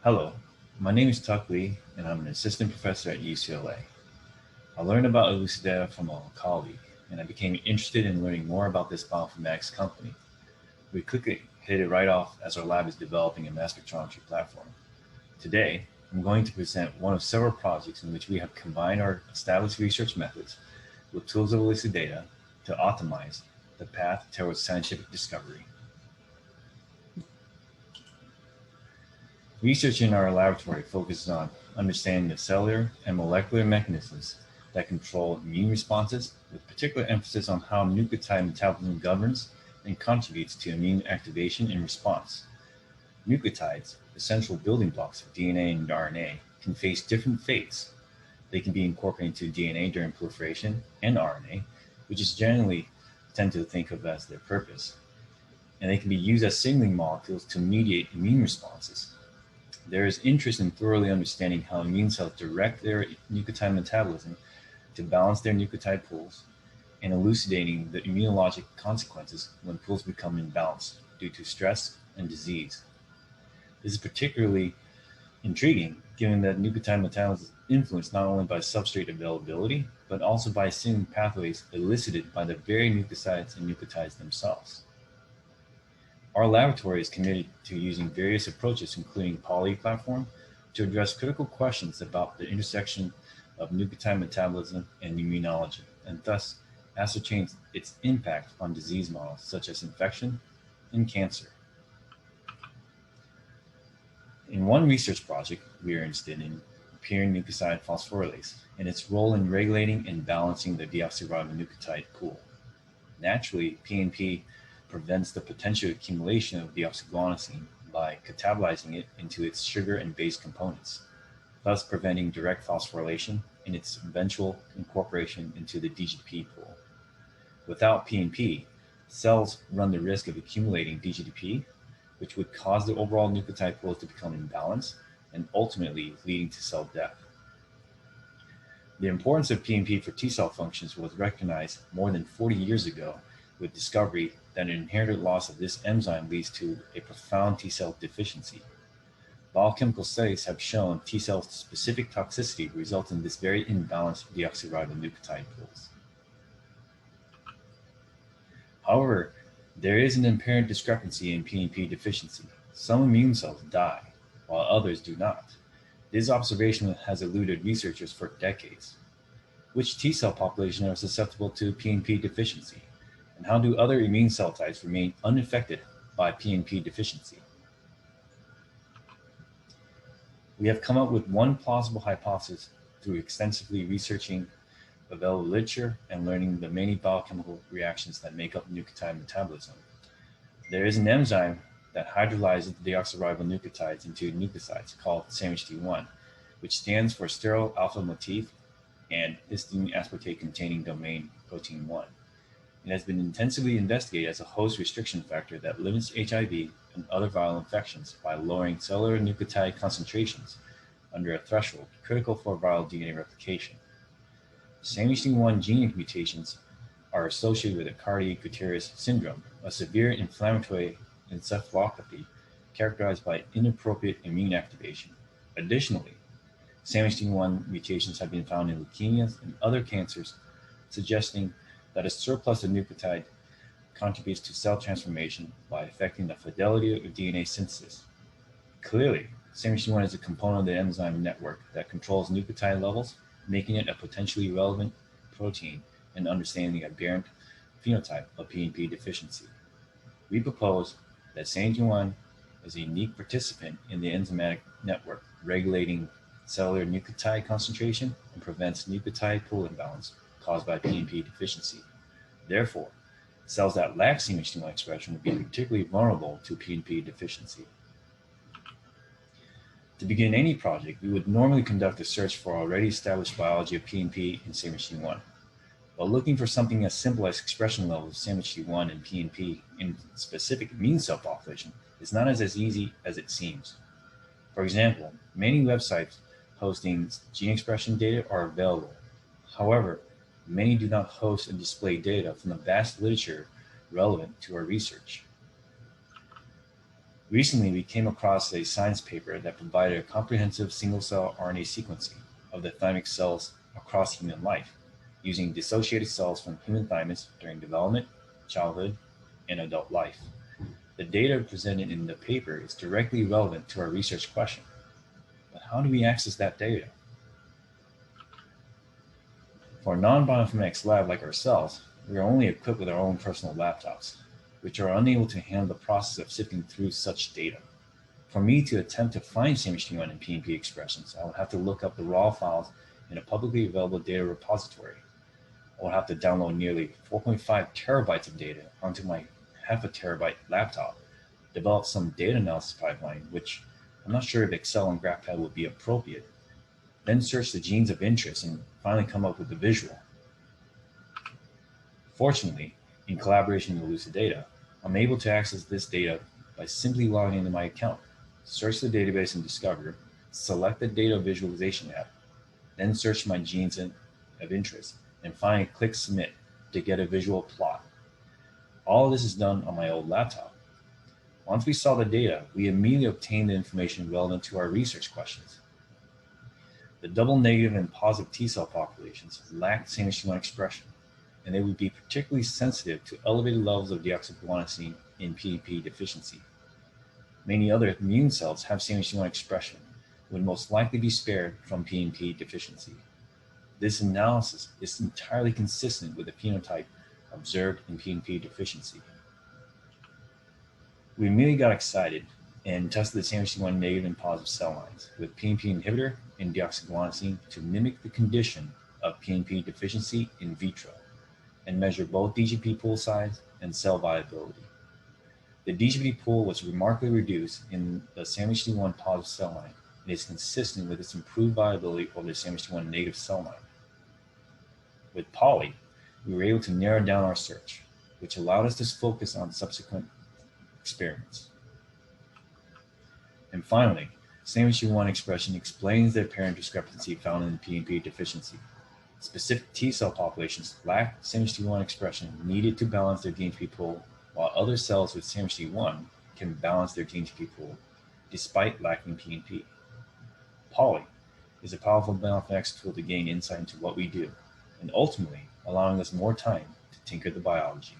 Hello, my name is Thuc and I'm an assistant professor at UCLA. I learned about Elucidata from a colleague, and I became interested in learning more about this bioinformatics company. We quickly hit it right off as our lab is developing a mass spectrometry platform. Today, I'm going to present one of several projects in which we have combined our established research methods with tools of Elucidata to optimize the path towards scientific discovery. Research in our laboratory focuses on understanding the cellular and molecular mechanisms that control immune responses, with particular emphasis on how nucleotide metabolism governs and contributes to immune activation and response. Nucleotides, essential building blocks of DNA and RNA, can face different fates. They can be incorporated into DNA during proliferation and RNA, which is generally tend to think of as their purpose. And they can be used as signaling molecules to mediate immune responses. There is interest in thoroughly understanding how immune cells direct their nucleotide metabolism to balance their nucleotide pools and elucidating the immunologic consequences when pools become imbalanced due to stress and disease. This is particularly intriguing given that nucleotide metabolism is influenced not only by substrate availability, but also by signaling pathways elicited by the very nucleosides and nucleotides themselves. Our laboratory is committed to using various approaches, including poly platform, to address critical questions about the intersection of nucleotide metabolism and immunology, and thus ascertain its impact on disease models such as infection and cancer. In one research project, we are interested in purine nucleoside phosphorylase and its role in regulating and balancing the deoxyribonucleotide pool. Naturally, PNP prevents the potential accumulation of deoxyguanosine by catabolizing it into its sugar and base components, thus preventing direct phosphorylation and its eventual incorporation into the DGP pool. Without PNP, cells run the risk of accumulating DGP, which would cause the overall nucleotide pools to become imbalanced and ultimately leading to cell death. The importance of PNP for T cell functions was recognized more than 40 years ago with discovery that an inherited loss of this enzyme leads to a profound T cell deficiency. Biochemical studies have shown T cell specific toxicity results in this very imbalanced deoxyribonucleotide pools. However, there is an apparent discrepancy in PNP deficiency. Some immune cells die, while others do not. This observation has eluded researchers for decades. Which T cell populations are susceptible to PNP deficiency? And how do other immune cell types remain unaffected by PNP deficiency? We have come up with one plausible hypothesis through extensively researching available literature and learning the many biochemical reactions that make up nucleotide metabolism. There is an enzyme that hydrolyzes the deoxyribonucleotides into nucleosides called SAMHD1, which stands for sterile alpha motif and histidine aspartate containing domain protein 1. It has been intensively investigated as a host restriction factor that limits HIV and other viral infections by lowering cellular nucleotide concentrations under a threshold critical for viral DNA replication. SAMHD1 gene mutations are associated with a cardiac syndrome, a severe inflammatory encephalopathy characterized by inappropriate immune activation. Additionally, SAMHD1 mutations have been found in leukemias and other cancers, suggesting that a surplus of nucleotide contributes to cell transformation by affecting the fidelity of DNA synthesis. Clearly, SAMHD1 is a component of the enzyme network that controls nucleotide levels, making it a potentially relevant protein in understanding the aberrant phenotype of PNP deficiency. We propose that SAMHD1 is a unique participant in the enzymatic network, regulating cellular nucleotide concentration and prevents nucleotide pool imbalance caused by PNP deficiency. Therefore, cells that lack SAMHD1 expression would be particularly vulnerable to PNP deficiency. To begin any project, we would normally conduct a search for already established biology of PNP and SAMHD1. While looking for something as simple as expression levels of SAMHD1 and PNP in specific immune cell population is not as easy as it seems. For example, many websites hosting gene expression data are available. However, many do not host and display data from the vast literature relevant to our research. Recently, we came across a science paper that provided a comprehensive single-cell RNA sequencing of the thymic cells across human life, using dissociated cells from human thymus during development, childhood, and adult life. The data presented in the paper is directly relevant to our research question. But how do we access that data? For a non-bioinformatics lab like ourselves, we are only equipped with our own personal laptops, which are unable to handle the process of sifting through such data. For me to attempt to find CMHT1 and PNP expressions, I would have to look up the raw files in a publicly available data repository. I would have to download nearly 4.5 terabytes of data onto my half a terabyte laptop, develop some data analysis pipeline, which I'm not sure if Excel and GraphPad would be appropriate, then search the genes of interest and finally come up with the visual. Fortunately, in collaboration with Lucidata, I'm able to access this data by simply logging into my account, search the database in Discover, select the data visualization app, then search my genes of interest, and finally click Submit to get a visual plot. All of this is done on my old laptop. Once we saw the data, we immediately obtained the information relevant to our research questions. The double negative and positive T cell populations lack SAMH1 expression, and they would be particularly sensitive to elevated levels of deoxyguanosine in PNP deficiency. Many other immune cells have SAMH1 expression and would most likely be spared from PNP deficiency. This analysis is entirely consistent with the phenotype observed in PNP deficiency. We immediately got excited and tested the SAMH1 negative and positive cell lines with PNP inhibitor and deoxyguanosine to mimic the condition of PNP deficiency in vitro and measure both DGP pool size and cell viability. The DGP pool was remarkably reduced in the SAMH1 positive cell line and is consistent with its improved viability over the SAMH1 negative cell line. With poly, we were able to narrow down our search, which allowed us to focus on subsequent experiments. And finally, SAMH1 expression explains the apparent discrepancy found in PNP deficiency. Specific T cell populations lack SAMH1 expression needed to balance their DHP pool, while other cells with SAMH1 can balance their DHP pool despite lacking PNP. Poly is a powerful bioinformatics tool to gain insight into what we do, and ultimately allowing us more time to tinker the biology.